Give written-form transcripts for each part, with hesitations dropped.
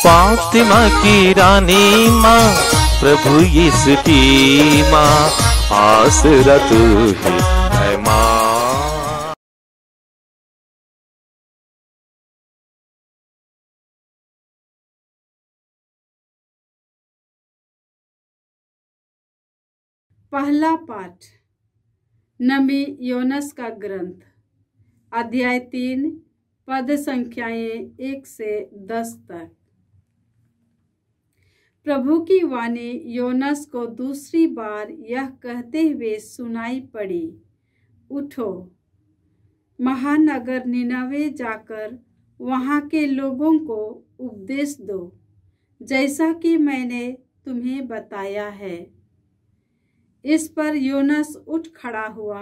फातिमा की रानी माँ, प्रभु यीशु की माँ, आसरा तू ही है माँ। पहला पाठ नबी योनस का ग्रंथ, अध्याय 3, पद संख्याएं 1 से 10 तक। प्रभु की वाणी योनस को दूसरी बार यह कहते हुए सुनाई पड़ी, उठो, महानगर निनवे जाकर वहां के लोगों को उपदेश दो, जैसा कि मैंने तुम्हें बताया है। इस पर योनस उठ खड़ा हुआ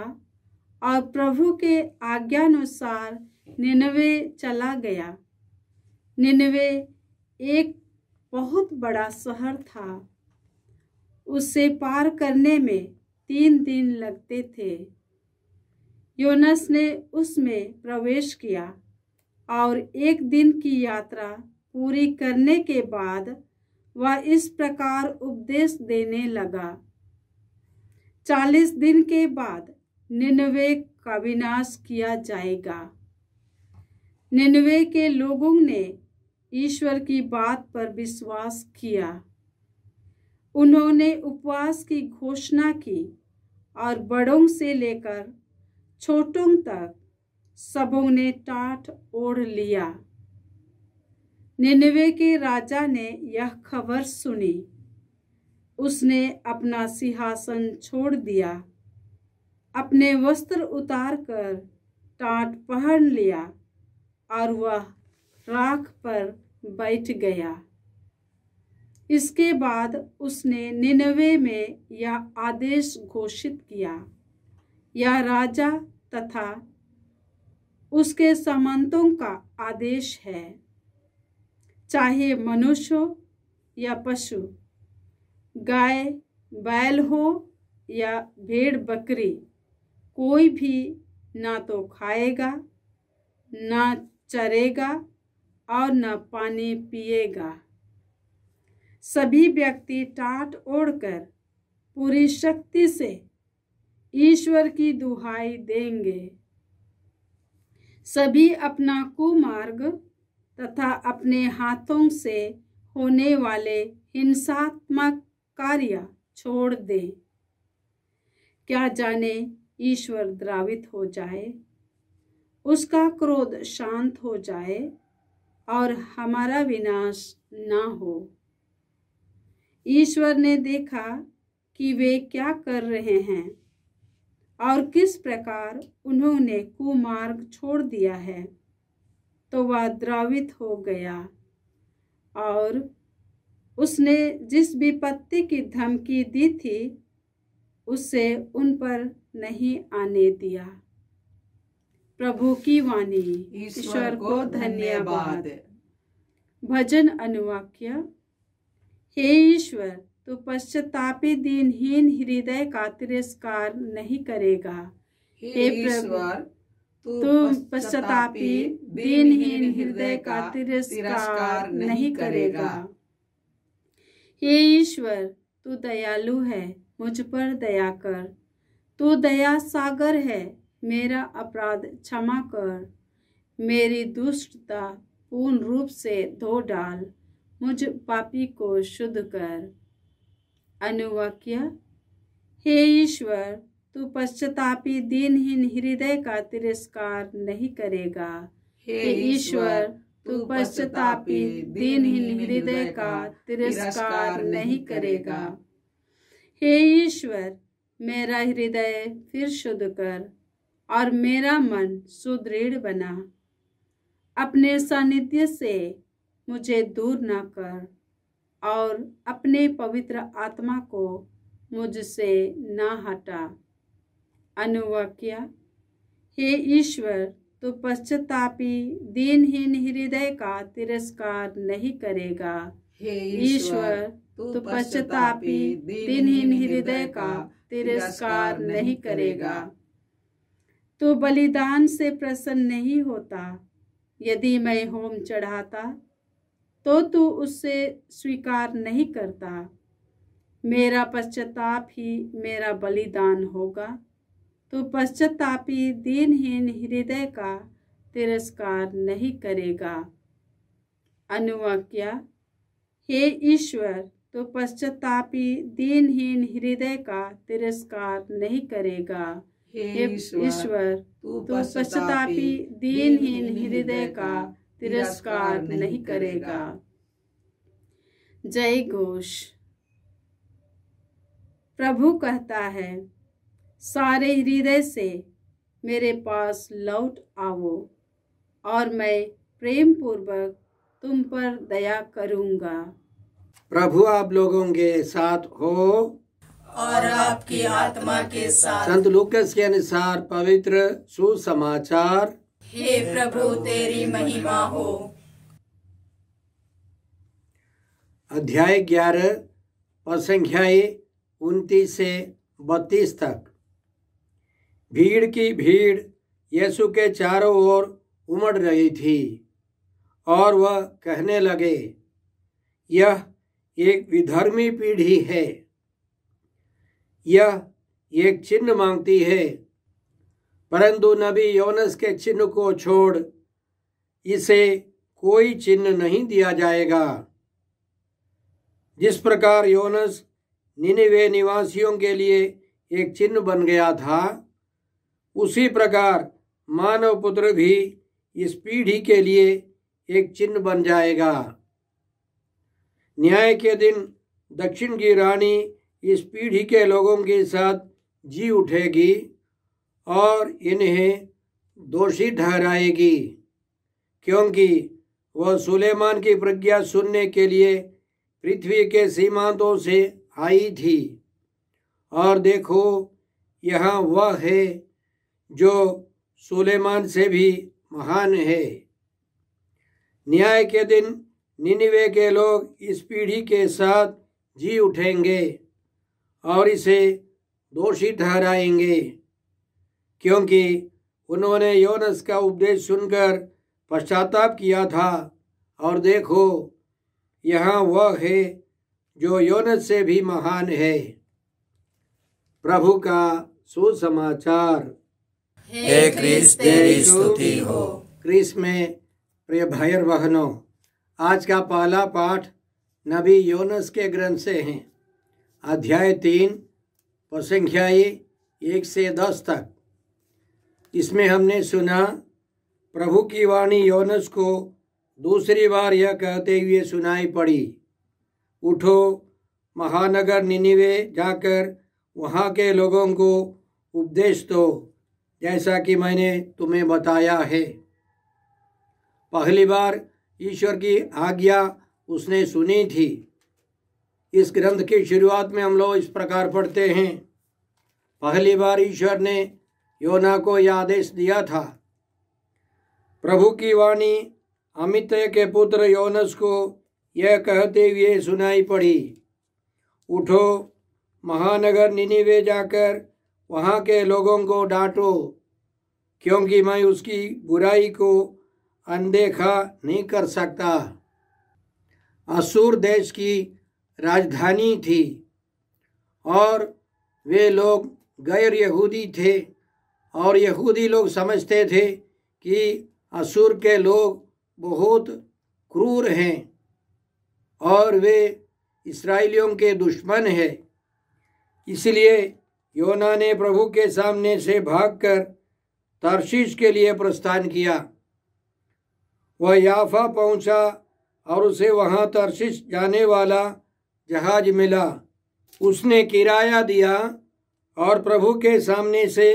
और प्रभु के आज्ञानुसार निनवे चला गया। निनवे एक बहुत बड़ा शहर था। उसे पार करने में 3 दिन लगते थे। योनस ने उसमें प्रवेश किया और 1 दिन की यात्रा पूरी करने के बाद वह इस प्रकार उपदेश देने लगा। 40 दिन के बाद निनवे का विनाश किया जाएगा। निनवे के लोगों ने ईश्वर की बात पर विश्वास किया। उन्होंने उपवास की घोषणा की और बड़ों से लेकर छोटों तक सबों ने टाट ओढ़ लिया। निनवे के राजा ने यह खबर सुनी। उसने अपना सिंहासन छोड़ दिया, अपने वस्त्र उतार कर टाट पहन लिया और वह राख पर बैठ गया। इसके बाद उसने निनवे में यह आदेश घोषित किया, यह राजा तथा उसके सामंतों का आदेश है, चाहे मनुष्य हो या पशु, गाय बैल हो या भेड़ बकरी, कोई भी ना तो खाएगा, ना चरेगा और न पानी पिएगा। सभी व्यक्ति टाट ओढ़कर पूरी शक्ति से ईश्वर की दुहाई देंगे। सभी अपना कुमार्ग तथा अपने हाथों से होने वाले हिंसात्मक कार्य छोड़ दे। क्या जाने ईश्वर द्रावित हो जाए, उसका क्रोध शांत हो जाए और हमारा विनाश ना हो। ईश्वर ने देखा कि वे क्या कर रहे हैं और किस प्रकार उन्होंने कुमार्ग छोड़ दिया है, तो वह द्रावित हो गया और उसने जिस विपत्ति की धमकी दी थी उसे उन पर नहीं आने दिया। प्रभु की वाणी। ईश्वर को धन्यवाद। भजन अनुवाक्य। हे ईश्वर, तू पश्चातापी दीनहीन हृदय का तिरस्कार नहीं करेगा। हे ईश्वर, तू पश्चातापी दीनहीन हृदय का तिरस्कार नहीं करेगा। हे ईश्वर, तू दयालु है, मुझ पर दया कर। तू दया सागर है, मेरा अपराध क्षमा कर। मेरी दुष्टता पूर्ण रूप से धो डाल, मुझ पापी को शुद्ध कर। अनुवाक्य। हे ईश्वर, तू पश्चातापी दीनहीन हृदय का तिरस्कार नहीं करेगा। हे ईश्वर, तू पश्चातापी दीनहीन हृदय का तिरस्कार नहीं करेगा। हे ईश्वर, मेरा हृदय फिर शुद्ध कर और मेरा मन सुदृढ़ बना। अपने सानिध्य से मुझे दूर न कर और अपने पवित्र आत्मा को मुझसे न हटा। अनुवाक्य। हे ईश्वर, तू पश्चातापी दीनहीन हृदय का तिरस्कार नहीं करेगा। हे ईश्वर, तू पश्चातापी दीनहीन हृदय का तिरस्कार नहीं करेगा। तू बलिदान से प्रसन्न नहीं होता। यदि मैं होम चढ़ाता तो तू उससे स्वीकार नहीं करता। मेरा पश्चाताप ही मेरा बलिदान होगा। तू पश्चातापी दीनहीन हृदय का तिरस्कार नहीं करेगा। अनुवाक्या, हे ईश्वर, तो पश्चातापी दीनहीन हृदय का तिरस्कार नहीं करेगा। हे ईश्वर, तू पश्चातापी दीनहीन हृदय का तिरस्कार नहीं करेगा। जय घोष। प्रभु कहता है, सारे हृदय से मेरे पास लौट आओ और मैं प्रेम पूर्वक तुम पर दया करूंगा। प्रभु आप लोगों के साथ हो और आपकी आत्मा के साथ। संत लूकास के अनुसार पवित्र सुसमाचार। हे प्रभु तेरी महिमा हो। अध्याय 11 पद संख्याएं 29 से 32 तक। भीड़ की भीड़ यीशु के चारों ओर उमड़ रही थी और वह कहने लगे, यह एक विधर्मी पीढ़ी है। यह एक चिन्ह मांगती है, परंतु नबी योनस के चिन्ह को छोड़ इसे कोई चिन्ह नहीं दिया जाएगा। जिस प्रकार योनस निनिवे निवासियों के लिए एक चिन्ह बन गया था, उसी प्रकार मानव पुत्र भी इस पीढ़ी के लिए एक चिन्ह बन जाएगा। न्याय के दिन दक्षिण की रानी इस पीढ़ी के लोगों के साथ जी उठेगी और इन्हें दोषी ठहराएगी, क्योंकि वह सुलेमान की प्रज्ञा सुनने के लिए पृथ्वी के सीमांतों से आई थी। और देखो, यहाँ वह है जो सुलेमान से भी महान है। न्याय के दिन निनिवे के लोग इस पीढ़ी के साथ जी उठेंगे और इसे दोषी ठहराएंगे, क्योंकि उन्होंने योनस का उपदेश सुनकर पश्चाताप किया था। और देखो, यहाँ वह है जो योनस से भी महान है। प्रभु का सुसमाचार। हे क्रिस्त तेरी स्तुति हो। क्रिस्त में प्रिय भाई और बहनों, आज का पहला पाठ नबी योनस के ग्रंथ से हैं। अध्याय 3 पद संख्याएं 1 से 10 तक। इसमें हमने सुना प्रभु की वाणी योनस को दूसरी बार यह कहते हुए सुनाई पड़ी, उठो, महानगर निनिवे जाकर वहाँ के लोगों को उपदेश दो, जैसा कि मैंने तुम्हें बताया है। पहली बार ईश्वर की आज्ञा उसने सुनी थी। इस ग्रंथ की शुरुआत में हम लोग इस प्रकार पढ़ते हैं, पहली बार ईश्वर ने योना को यह आदेश दिया था। प्रभु की वाणी अमित्य के पुत्र योनस को यह कहते हुए सुनाई पड़ी, उठो, महानगर निनिवे जाकर वहाँ के लोगों को डांटो, क्योंकि मैं उसकी बुराई को अनदेखा नहीं कर सकता। असूर देश की राजधानी थी और वे लोग गैर यहूदी थे, और यहूदी लोग समझते थे कि असूर के लोग बहुत क्रूर हैं और वे इस्राएलियों के दुश्मन हैं। इसलिए योना ने प्रभु के सामने से भागकर तर्शीश के लिए प्रस्थान किया। वह याफा पहुंचा और उसे वहां तर्शीश जाने वाला जहाज मिला। उसने किराया दिया और प्रभु के सामने से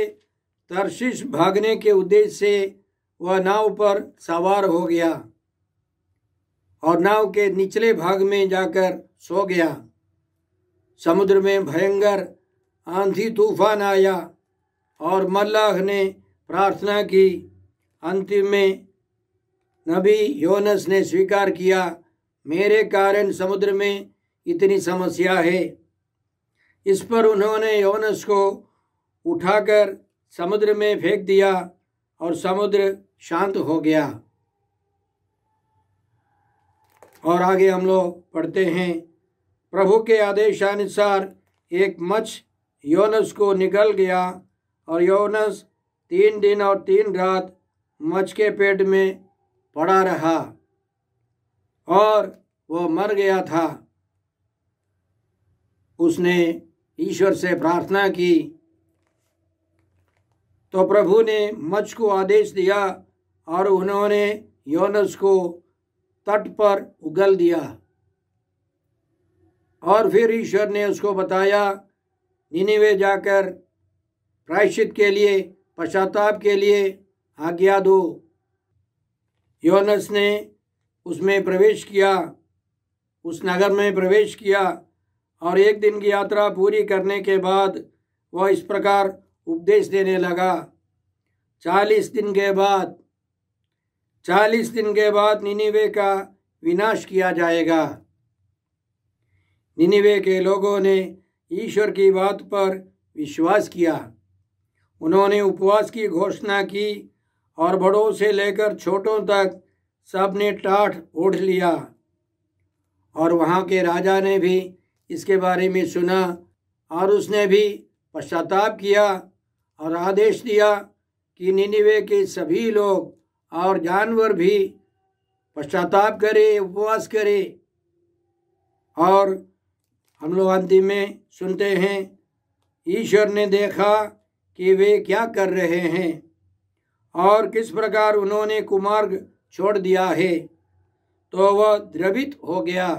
तर्शीश भागने के उद्देश्य से वह नाव पर सवार हो गया और नाव के निचले भाग में जाकर सो गया। समुद्र में भयंकर आंधी तूफान आया और मल्लाह ने प्रार्थना की। अंतिम में नबी योनस ने स्वीकार किया, मेरे कारण समुद्र में इतनी समस्या है। इस पर उन्होंने योनस को उठाकर समुद्र में फेंक दिया और समुद्र शांत हो गया। और आगे हम लोग पढ़ते हैं, प्रभु के आदेशानुसार एक मच्छ योनस को निकल गया और योनस 3 दिन और 3 रात मच्छ के पेट में पड़ा रहा और वो मर गया था। उसने ईश्वर से प्रार्थना की तो प्रभु ने मच्छ को आदेश दिया और उन्होंने योनस को तट पर उगल दिया। और फिर ईश्वर ने उसको बताया, निनिवे जाकर प्रायश्चित के लिए, पश्चाताप के लिए आज्ञा दो। योनस ने उसमें प्रवेश किया, उस नगर में प्रवेश किया और 1 दिन की यात्रा पूरी करने के बाद वह इस प्रकार उपदेश देने लगा, 40 दिन के बाद निनिवे का विनाश किया जाएगा। निनिवे के लोगों ने ईश्वर की बात पर विश्वास किया। उन्होंने उपवास की घोषणा की और बड़ों से लेकर छोटों तक सब ने टाट ओढ़ लिया। और वहाँ के राजा ने भी इसके बारे में सुना और उसने भी पश्चाताप किया और आदेश दिया कि निनिवे के सभी लोग और जानवर भी पश्चाताप करे, उपवास करे। और हम लोग अंतिम में सुनते हैं, ईश्वर ने देखा कि वे क्या कर रहे हैं और किस प्रकार उन्होंने कुमार्ग छोड़ दिया है, तो वह द्रवित हो गया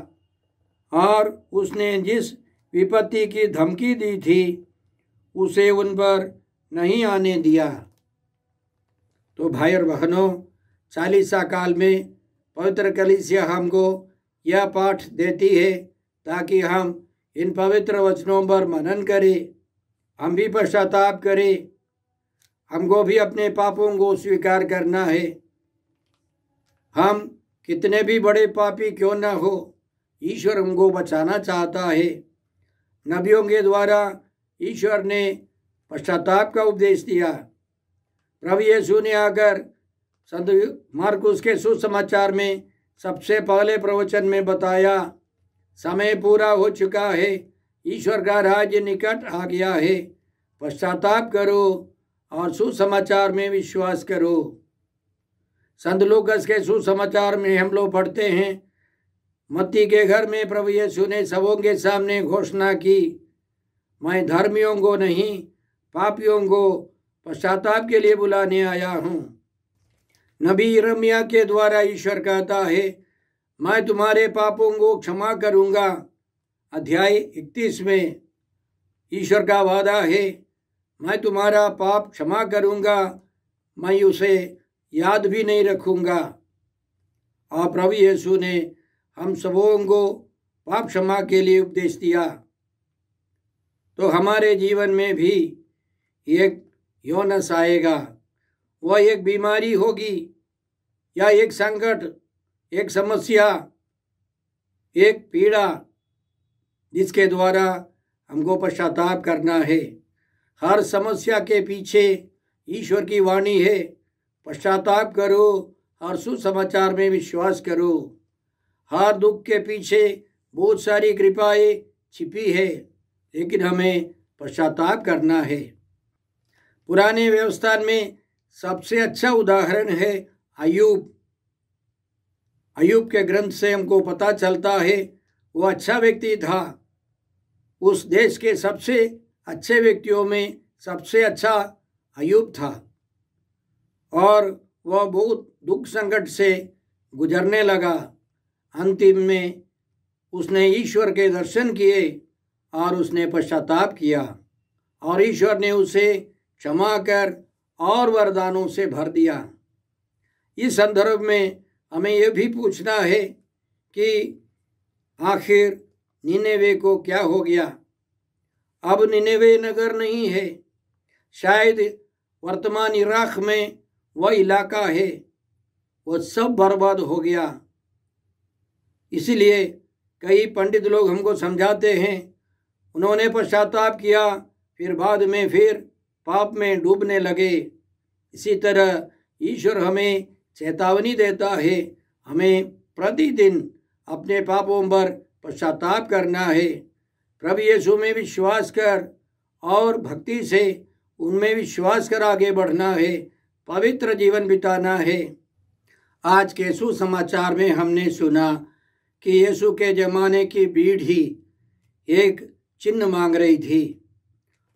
और उसने जिस विपत्ति की धमकी दी थी उसे उन पर नहीं आने दिया। तो भाई और बहनों, चालीसा काल में पवित्र कलीसिया हमको यह पाठ देती है ताकि हम इन पवित्र वचनों पर मनन करें, हम भी पश्चाताप करें। हमको भी अपने पापों को स्वीकार करना है। हम कितने भी बड़े पापी क्यों न हो, ईश्वर हमको बचाना चाहता है। नबियों के द्वारा ईश्वर ने पश्चाताप का उपदेश दिया। प्रभु यीशु ने आकर संत मार्कुस के सुसमाचार में सबसे पहले प्रवचन में बताया, समय पूरा हो चुका है, ईश्वर का राज्य निकट आ गया है, पश्चाताप करो और सुसमाचार में विश्वास करो। संत लूकास के सुसमाचार में हम लोग पढ़ते हैं, मत्ती के घर में प्रभु यीशु ने सबों के सामने घोषणा की, मैं धर्मियों को नहीं पापियों को पश्चाताप के लिए बुलाने आया हूँ। नबी यिर्मयाह के द्वारा ईश्वर कहता है, मैं तुम्हारे पापों को क्षमा करूँगा। अध्याय 31 में ईश्वर का वादा है, मैं तुम्हारा पाप क्षमा करूँगा, मैं उसे याद भी नहीं रखूँगा। और प्रभु यीशु ने हम सबों को पाप क्षमा के लिए उपदेश दिया। तो हमारे जीवन में भी एक योनस आएगा। वह एक बीमारी होगी या एक संकट, एक समस्या, एक पीड़ा जिसके द्वारा हमको पश्चाताप करना है। हर समस्या के पीछे ईश्वर की वाणी है, पश्चाताप करो और सुसमाचार में विश्वास करो। हर दुख के पीछे बहुत सारी कृपाएं छिपी है, लेकिन हमें पश्चाताप करना है। पुराने व्यवस्था में सबसे अच्छा उदाहरण है अय्यूब। अय्यूब के ग्रंथ से हमको पता चलता है वो अच्छा व्यक्ति था। उस देश के सबसे अच्छे व्यक्तियों में सबसे अच्छा अय्यूब था और वह बहुत दुख संकट से गुजरने लगा। अंतिम में उसने ईश्वर के दर्शन किए और उसने पश्चाताप किया और ईश्वर ने उसे क्षमा कर और वरदानों से भर दिया। इस संदर्भ में हमें यह भी पूछना है कि आखिर निनेवे को क्या हो गया। अब निनेवे नगर नहीं है, शायद वर्तमान इराक में वह इलाका है, वह सब बर्बाद हो गया। इसीलिए कई पंडित लोग हमको समझाते हैं, उन्होंने पश्चाताप किया फिर बाद में फिर पाप में डूबने लगे। इसी तरह ईश्वर हमें चेतावनी देता है, हमें प्रतिदिन अपने पापों पर पश्चाताप करना है। प्रभु यीशु में विश्वास कर और भक्ति से उनमें विश्वास कर आगे बढ़ना है, पवित्र जीवन बिताना है। आज के सुसमाचार में हमने सुना कि यीशु के ज़माने की भीड़ ही एक चिन्ह मांग रही थी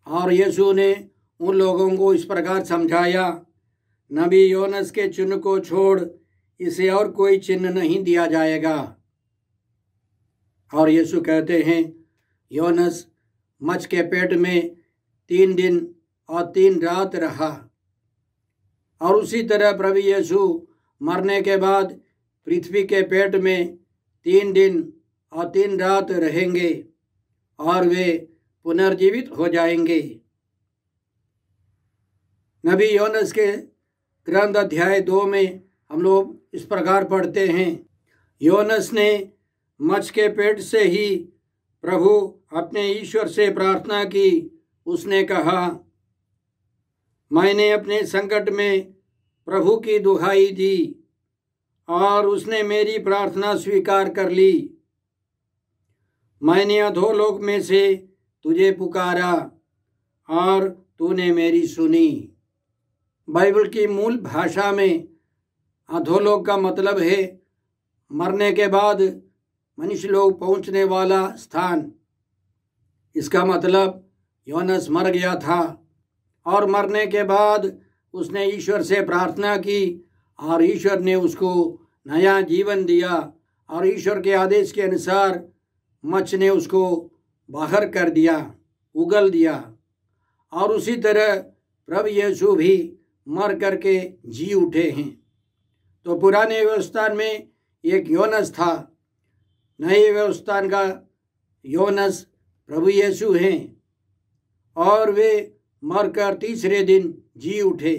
और यीशु ने उन लोगों को इस प्रकार समझाया, नबी योनस के चिन्ह को छोड़ इसे और कोई चिन्ह नहीं दिया जाएगा। और यीशु कहते हैं, योनस मछ के पेट में 3 दिन और 3 रात रहा और उसी तरह प्रभु यीशु मरने के बाद पृथ्वी के पेट में 3 दिन और 3 रात रहेंगे और वे पुनर्जीवित हो जाएंगे। नबी योनस के ग्रंथ अध्याय 2 में हम लोग इस प्रकार पढ़ते हैं, योनस ने मछ के पेट से ही प्रभु अपने ईश्वर से प्रार्थना की। उसने कहा, मैंने अपने संकट में प्रभु की दुहाई दी और उसने मेरी प्रार्थना स्वीकार कर ली। मैंने अधोलोक में से तुझे पुकारा और तूने मेरी सुनी। बाइबल की मूल भाषा में अधोलोक का मतलब है मरने के बाद मनुष्य लोग पहुंचने वाला स्थान। इसका मतलब योनस मर गया था और मरने के बाद उसने ईश्वर से प्रार्थना की और ईश्वर ने उसको नया जीवन दिया और ईश्वर के आदेश के अनुसार मछ ने उसको बाहर कर दिया, उगल दिया। और उसी तरह प्रभु यीशु भी मर करके जी उठे हैं। तो पुराने व्यवस्था में एक योनस था, नए व्यवस्था का योनस प्रभु यीशु हैं और वे मरकर तीसरे दिन जी उठे।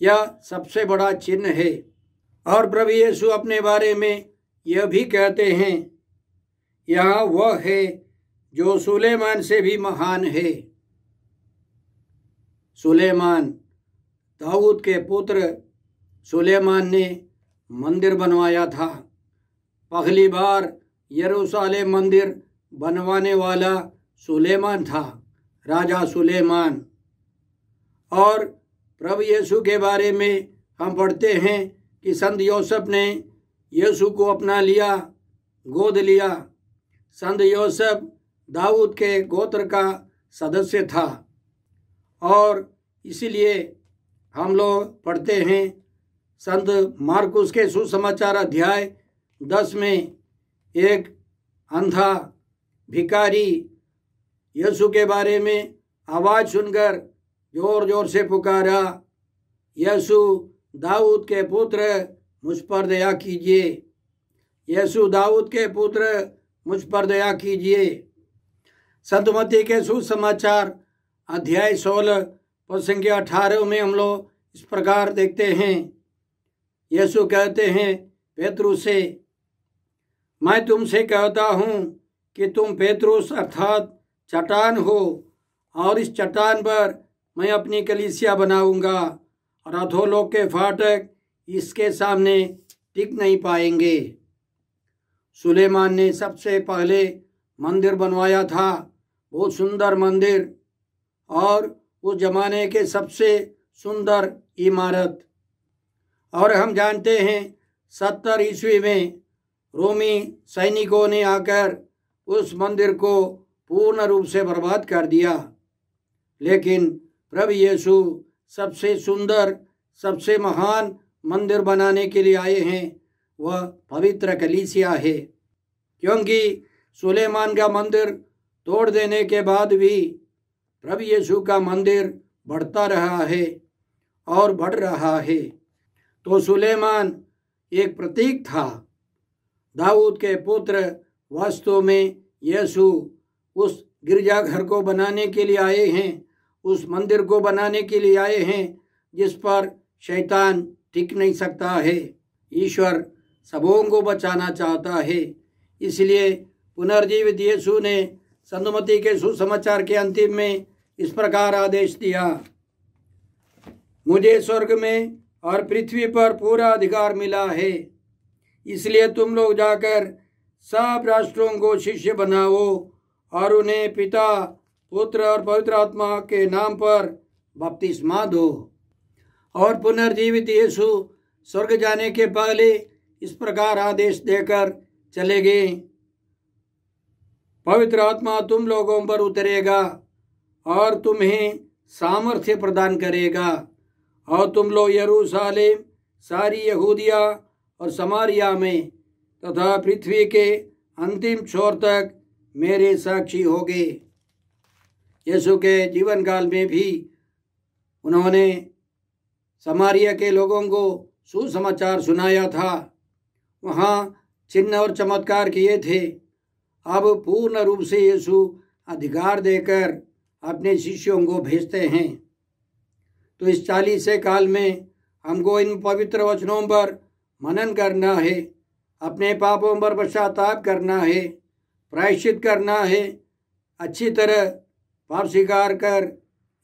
यह सबसे बड़ा चिन्ह है। और प्रभु यीशु अपने बारे में यह भी कहते हैं, यह वह है जो सुलेमान से भी महान है। सुलेमान, दाऊद के पुत्र सुलेमान ने मंदिर बनवाया था। पहली बार यरूशलेम मंदिर बनवाने वाला सुलेमान था, राजा सुलेमान। और प्रभु यीशु के बारे में हम पढ़ते हैं कि संत योसेफ ने यीशु को अपना लिया, गोद लिया। संत योसेफ दाऊद के गोत्र का सदस्य था और इसीलिए हम लोग पढ़ते हैं संत मार्कुस के सुसमाचार अध्याय 10 में एक अंधा भिखारी यीशु के बारे में आवाज़ सुनकर जोर जोर से पुकारा, यीशु दाऊद के पुत्र मुझ पर दया कीजिए, यीशु दाऊद के पुत्र मुझ पर दया कीजिए। संत मत्ती के सुसमाचार अध्याय 16 पद संख्या 18 में हम लोग इस प्रकार देखते हैं, यीशु कहते हैं पेतरुस से, मैं तुमसे कहता हूँ कि तुम पेतरुस अर्थात चट्टान हो और इस चट्टान पर मैं अपनी कलीसिया बनाऊंगा और अधोलोक के फाटक इसके सामने टिक नहीं पाएंगे। सुलेमान ने सबसे पहले मंदिर बनवाया था, बहुत सुंदर मंदिर और उस जमाने के सबसे सुंदर इमारत। और हम जानते हैं 70 ईस्वी में रोमी सैनिकों ने आकर उस मंदिर को पूर्ण रूप से बर्बाद कर दिया। लेकिन प्रभु यीशु सबसे सुंदर, सबसे महान मंदिर बनाने के लिए आए हैं, वह पवित्र कलीसिया है। क्योंकि सुलेमान का मंदिर तोड़ देने के बाद भी प्रभु यीशु का मंदिर बढ़ता रहा है और बढ़ रहा है। तो सुलेमान एक प्रतीक था, दाऊद के पुत्र। वास्तव में यीशु उस गिरजाघर को बनाने के लिए आए हैं, उस मंदिर को बनाने के लिए आए हैं जिस पर शैतान टिक नहीं सकता है। ईश्वर सबों को बचाना चाहता है। इसलिए पुनर्जीवित यीशु ने संत मत्ती के सुसमाचार के अंतिम में इस प्रकार आदेश दिया, मुझे स्वर्ग में और पृथ्वी पर पूरा अधिकार मिला है, इसलिए तुम लोग जाकर सब राष्ट्रों को शिष्य बनाओ और उन्हें पिता, पुत्र और पवित्र आत्मा के नाम पर बपतिस्मा दो। और पुनर्जीवित यीशु स्वर्ग जाने के पहले इस प्रकार आदेश देकर चले गए, पवित्र आत्मा तुम लोगों पर उतरेगा और तुम्हें सामर्थ्य प्रदान करेगा और तुम लोग यरूशलेम, सारी यहूदिया और समारिया में तथा पृथ्वी के अंतिम छोर तक मेरे साक्षी होगे। यीशु के जीवन काल में भी उन्होंने समारिया के लोगों को सुसमाचार सुनाया था, वहाँ चिन्ह और चमत्कार किए थे। अब पूर्ण रूप से यीशु अधिकार देकर अपने शिष्यों को भेजते हैं। तो इस 40 काल में हमको इन पवित्र वचनों पर मनन करना है, अपने पापों पर पश्चाताप करना है, प्रायश्चित करना है, अच्छी तरह पाप स्वीकार कर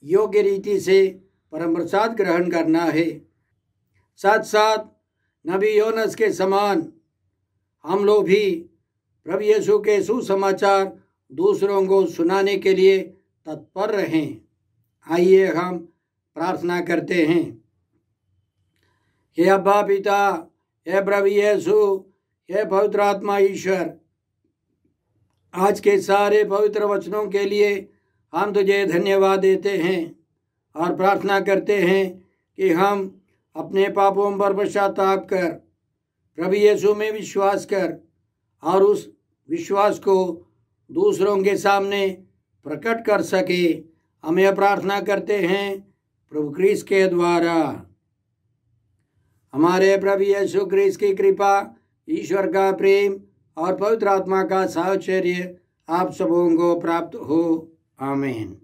योग्य रीति से परम प्रसाद ग्रहण करना है। साथ साथ नबी योनस के समान हम लोग भी प्रभु यीशु के सुसमाचार दूसरों को सुनाने के लिए तत्पर रहें। आइए हम प्रार्थना करते हैं। हे अब्बा पिता, हे प्रभु यीशु, हे पवित्र आत्मा ईश्वर, आज के सारे पवित्र वचनों के लिए हम तुझे धन्यवाद देते हैं और प्रार्थना करते हैं कि हम अपने पापों पर पश्चाताप कर प्रभु यीशु में विश्वास कर और उस विश्वास को दूसरों के सामने प्रकट कर सके। हमें प्रार्थना करते हैं प्रभु क्रिस्त के द्वारा। हमारे प्रभु यीशु क्रिस्त की कृपा, ईश्वर का प्रेम और पवित्र आत्मा का साहचर्य आप सबों को प्राप्त हो। आमीन।